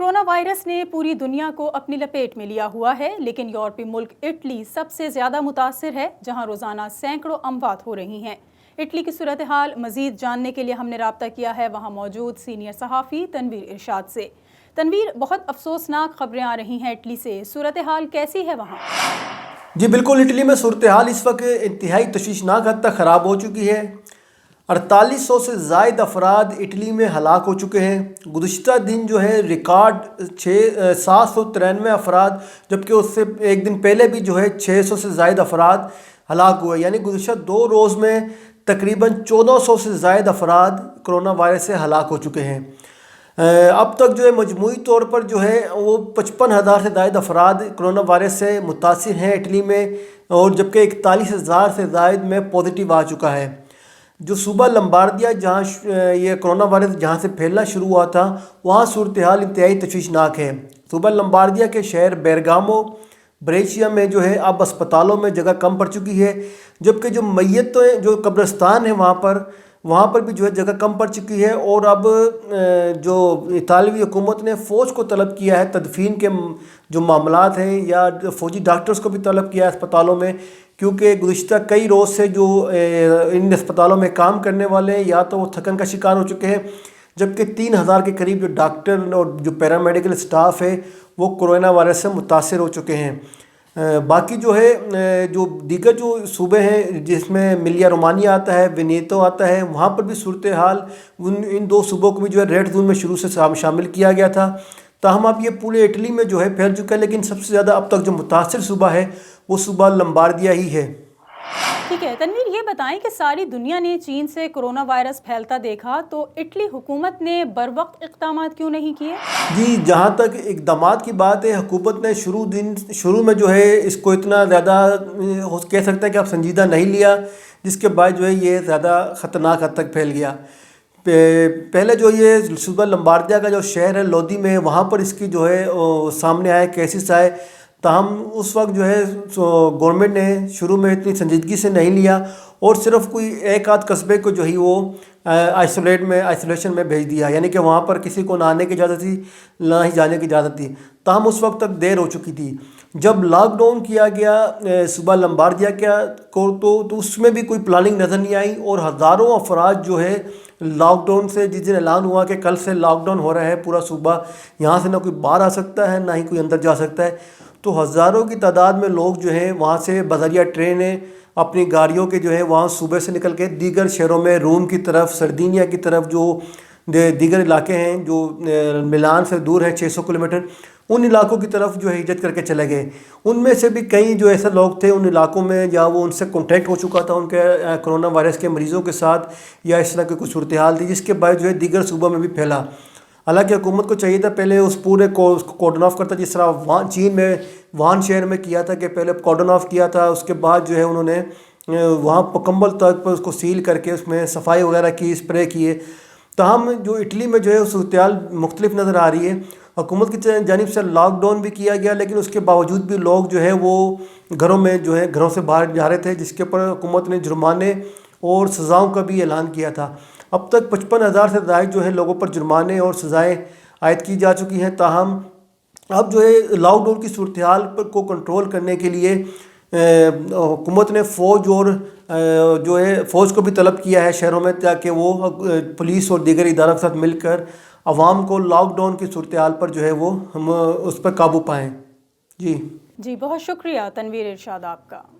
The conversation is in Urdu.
کورونا وائرس نے پوری دنیا کو اپنی لپیٹ میں لیا ہوا ہے، لیکن یورپی ملک اٹلی سب سے زیادہ متاثر ہے، جہاں روزانہ سینکڑوں اموات ہو رہی ہیں۔ اٹلی کی صورتحال مزید جاننے کے لیے ہم نے رابطہ کیا ہے وہاں موجود سینئر صحافی تنویر ارشاد سے۔ تنویر، بہت افسوسناک خبریں آ رہی ہیں اٹلی سے، صورتحال کیسی ہے وہاں؟ جی بالکل، اٹلی میں صورتحال اس وقت انتہائی تشویشناک حد تک خراب ہو چکی ہے۔ 4800 سے زائد افراد اٹلی میں ہلاک ہو چکے ہیں۔ گزشتہ دن جو ہے ریکارڈ 793 افراد، جبکہ اس سے ایک دن پہلے بھی جو ہے 600 سے زائد افراد ہلاک ہوئے، یعنی گزشتہ 2 روز میں تقریباً 1400 سے زائد افراد کرونا وائرس سے ہلاک ہو چکے ہیں۔ اب تک جو ہے مجموعی طور پر جو ہے وہ 55,000 سے زائد افراد کرونا وائرس سے متاثر ہیں اٹلی میں، اور جبکہ 41,000 سے زائد میں پازیٹیو آ چکا ہے۔ جو صوبہ لمباردیا جہاں یہ کرونا وائرس جہاں سے پھیلنا شروع ہوا تھا، وہاں صورتحال انتہائی تشویشناک ہے۔ صوبہ لمباردیا کے شہر بیرگامو، بریچیا میں جو ہے اب اسپتالوں میں جگہ کم پڑ چکی ہے، جبکہ جو میتیں جو قبرستان ہیں وہاں پر بھی جو ہے جگہ کم پڑ چکی ہے، اور اب جو اطالوی حکومت نے فوج کو طلب کیا ہے تدفین کے جو معاملات ہیں، یا فوجی ڈاکٹرز کو بھی طلب کیا ہے اسپتالوں میں، کیونکہ گزشتہ کئی روز سے جو ان اسپتالوں میں کام کرنے والے ہیں یا تو وہ تھکن کا شکار ہو چکے ہیں، جبکہ 3,000 کے قریب جو ڈاکٹر اور جو پیرامیڈیکل اسٹاف ہے وہ کرونا وائرس سے متاثر ہو چکے ہیں۔ باقی جو ہے جو دیگر جو صوبے ہیں جس میں ایملیا رومانیا آتا ہے، وینیتو آتا ہے، وہاں پر بھی صورتحال ان 2 صوبوں کو بھی جو ہے ریڈ زون میں شروع سے شامل کیا گیا تھا، تاہم اب یہ پورے اٹلی میں جو ہے پھیل چکا ہے، لیکن سب سے زیادہ اب تک جو متاثر صوبہ ہے وہ صوبہ لمباردیا ہی ہے۔ ٹھیک ہے تنویر، یہ بتائیں کہ ساری دنیا نے چین سے کرونا وائرس پھیلتا دیکھا تو اٹلی حکومت نے بروقت اقدامات کیوں نہیں کیے؟ جی، جہاں تک اقدامات کی بات ہے، حکومت نے شروع میں جو ہے اس کو اتنا زیادہ کہہ سکتے ہیں کہ اب سنجیدہ نہیں لیا، جس کے بعد جو ہے یہ زیادہ خطرناک حد تک پھیل گیا۔ پہلے جو یہ صوبہ لمباردیا کا جو شہر ہے لودھی میں، وہاں پر اس کی جو ہے سامنے آئے کیسز آئے، تاہم اس وقت جو ہے گورنمنٹ نے شروع میں اتنی سنجیدگی سے نہیں لیا، اور صرف کوئی ایک آدھ قصبے کو جو ہی وہ آئسولیشن میں بھیج دیا، یعنی کہ وہاں پر کسی کو نہ آنے کی اجازت تھی نہ ہی جانے کی اجازت تھی، تاہم اس وقت تک دیر ہو چکی تھی۔ جب لاک ڈاؤن کیا گیا صوبہ لمباردیا کو تو اس میں بھی کوئی پلاننگ نظر نہیں آئی، اور ہزاروں افراد جو ہے لاک ڈاؤن سے جس دن اعلان ہوا کہ کل سے لاک ڈاؤن ہو رہا ہے پورا صوبہ، یہاں سے نہ کوئی باہر آ سکتا ہے نہ ہی کوئی اندر جا سکتا ہے، تو ہزاروں کی تعداد میں لوگ جو ہیں وہاں سے بذریعہ ٹرینیں اپنی گاڑیوں کے جو ہے وہاں صوبے سے نکل کے دیگر شہروں میں، روم کی طرف، سردینیا کی طرف، جو دیگر علاقے ہیں جو ملان سے دور ہیں 600 کلومیٹر، ان علاقوں کی طرف جو ہے ہجرت کر کے چلے گئے۔ ان میں سے بھی کئی جو ایسے لوگ تھے ان علاقوں میں یا وہ ان سے کانٹیکٹ ہو چکا تھا ان کے کرونا وائرس کے مریضوں کے ساتھ، یا اس طرح کی کوئی صورتحال تھی جس کے بعد جو ہے دیگر صوبوں میں بھی پھیلا۔ حالانکہ حکومت کو چاہیے تھا پہلے اس پورے کو کارڈن آف کرتا، جس طرح چین میں ووہان شہر میں کیا تھا کہ پہلے کارڈن آف کیا تھا، اس کے بعد جو ہے انہوں نے وہاں مکمل طور پر اس کو سیل کر کے اس میں صفائی وغیرہ کی، اسپرے کیے۔ تاہم جو اٹلی میں جو ہے صورتحال مختلف نظر آ رہی ہے۔ حکومت کی جانب سے لاک ڈاؤن بھی کیا گیا، لیکن اس کے باوجود بھی لوگ جو ہے وہ گھروں میں جو ہے گھروں سے باہر جا رہے تھے، جس کے اوپر حکومت نے جرمانے اور سزاؤں کا بھی اعلان کیا تھا۔ اب تک 55,000 سے زائد جو ہے لوگوں پر جرمانے اور سزائیں عائد کی جا چکی ہیں، تاہم اب جو ہے لاک ڈاؤن کی صورتحال کو کنٹرول کرنے کے لیے حکومت نے فوج اور جو ہے فوج کو بھی طلب کیا ہے شہروں میں، تاکہ وہ پولیس اور دیگر اداروں کے ساتھ مل کر عوام کو لاک ڈاؤن کی صورتحال پر جو ہے وہ ہم اس پر قابو پائیں۔ جی بہت شکریہ تنویر ارشاد آپ کا۔